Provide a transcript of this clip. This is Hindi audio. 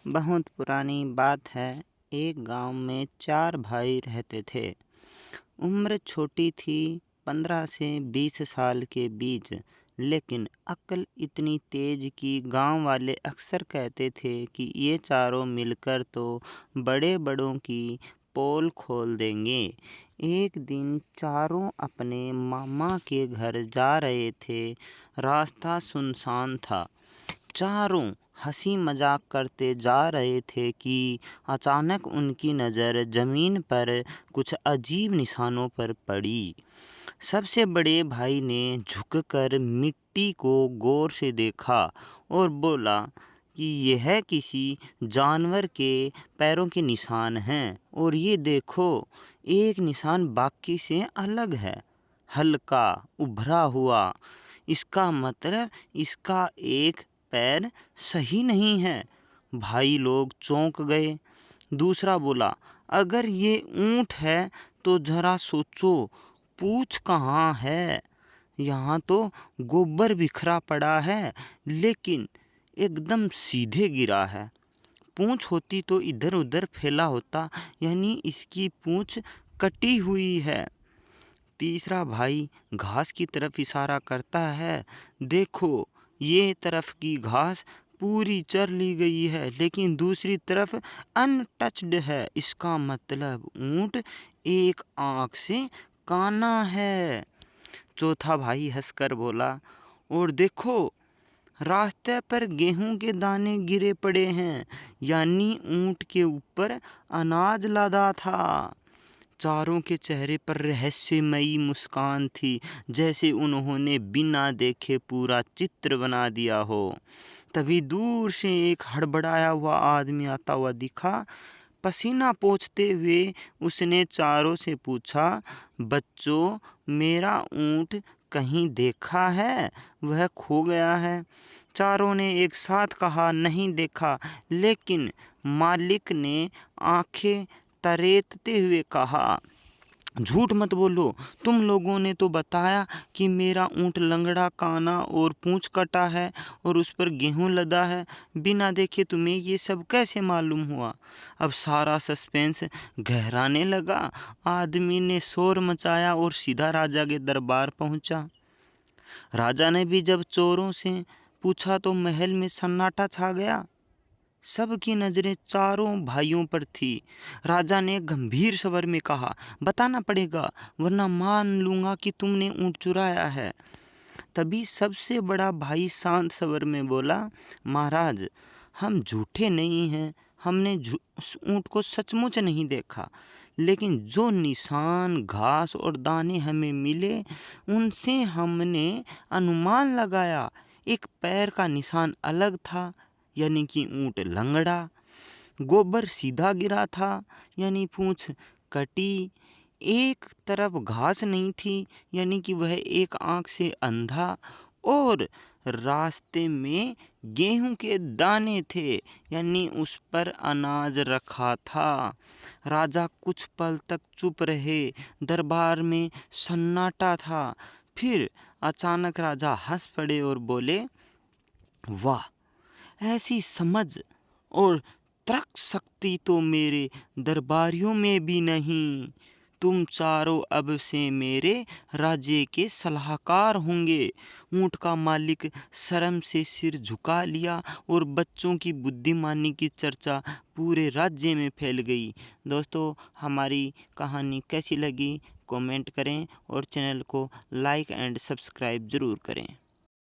बहुत पुरानी बात है। एक गांव में 4 भाई रहते थे। उम्र छोटी थी, 15 से 20 साल के बीच। लेकिन अक्ल इतनी तेज कि गांव वाले अक्सर कहते थे कि ये चारों मिलकर तो बड़े बड़ों की पोल खोल देंगे। एक दिन चारों अपने मामा के घर जा रहे थे। रास्ता सुनसान था। चारों हंसी मजाक करते जा रहे थे कि अचानक उनकी नज़र जमीन पर कुछ अजीब निशानों पर पड़ी। सबसे बड़े भाई ने झुककर मिट्टी को गौर से देखा और बोला कि यह किसी जानवर के पैरों के निशान हैं। और ये देखो, एक निशान बाकी से अलग है, हल्का उभरा हुआ। इसका मतलब इसका एक पैर सही नहीं है। भाई लोग चौंक गए। दूसरा बोला, अगर ये ऊंट है तो जरा सोचो, पूंछ कहाँ है? यहाँ तो गोबर बिखरा पड़ा है, लेकिन एकदम सीधे गिरा है। पूंछ होती तो इधर उधर फैला होता, यानी इसकी पूंछ कटी हुई है। तीसरा भाई घास की तरफ इशारा करता है। देखो, ये तरफ की घास पूरी चर ली गई है, लेकिन दूसरी तरफ अनटच्ड है। इसका मतलब ऊंट एक आंख से काना है। चौथा भाई हंसकर बोला, और देखो, रास्ते पर गेहूं के दाने गिरे पड़े हैं, यानी ऊंट के ऊपर अनाज लादा था। चारों के चेहरे पर रहस्यमयी मुस्कान थी, जैसे उन्होंने बिना देखे पूरा चित्र बना दिया हो। तभी दूर से एक हड़बड़ाया हुआ आदमी आता हुआ दिखा। पसीना पोंछते हुए उसने चारों से पूछा, बच्चों, मेरा ऊंट कहीं देखा है? वह खो गया है। चारों ने एक साथ कहा, नहीं देखा। लेकिन मालिक ने आंखें तरेतते हुए कहा, झूठ मत बोलो, तुम लोगों ने तो बताया कि मेरा ऊंट लंगड़ा, काना और पूंछ कटा है और उस पर गेहूं लदा है। बिना देखे तुम्हें ये सब कैसे मालूम हुआ? अब सारा सस्पेंस गहराने लगा। आदमी ने शोर मचाया और सीधा राजा के दरबार पहुंचा। राजा ने भी जब चोरों से पूछा तो महल में सन्नाटा छा गया। सबकी नजरें चारों भाइयों पर थी। राजा ने गंभीर स्वर में कहा, बताना पड़ेगा, वरना मान लूंगा कि तुमने ऊंट चुराया है। तभी सबसे बड़ा भाई शांत स्वर में बोला, महाराज, हम झूठे नहीं हैं। हमने उस ऊंट को सचमुच नहीं देखा, लेकिन जो निशान, घास और दाने हमें मिले, उनसे हमने अनुमान लगाया। एक पैर का निशान अलग था, यानी कि ऊंट लंगड़ा। गोबर सीधा गिरा था, यानी पूंछ कटी। एक तरफ घास नहीं थी, यानी कि वह एक आंख से अंधा। और रास्ते में गेहूं के दाने थे, यानी उस पर अनाज रखा था। राजा कुछ पल तक चुप रहे। दरबार में सन्नाटा था। फिर अचानक राजा हंस पड़े और बोले, वाह, ऐसी समझ और तर्क शक्ति तो मेरे दरबारियों में भी नहीं। तुम चारों अब से मेरे राज्य के सलाहकार होंगे। ऊंट का मालिक शर्म से सिर झुका लिया और बच्चों की बुद्धिमानी की चर्चा पूरे राज्य में फैल गई। दोस्तों, हमारी कहानी कैसी लगी कमेंट करें और चैनल को लाइक एंड सब्सक्राइब ज़रूर करें।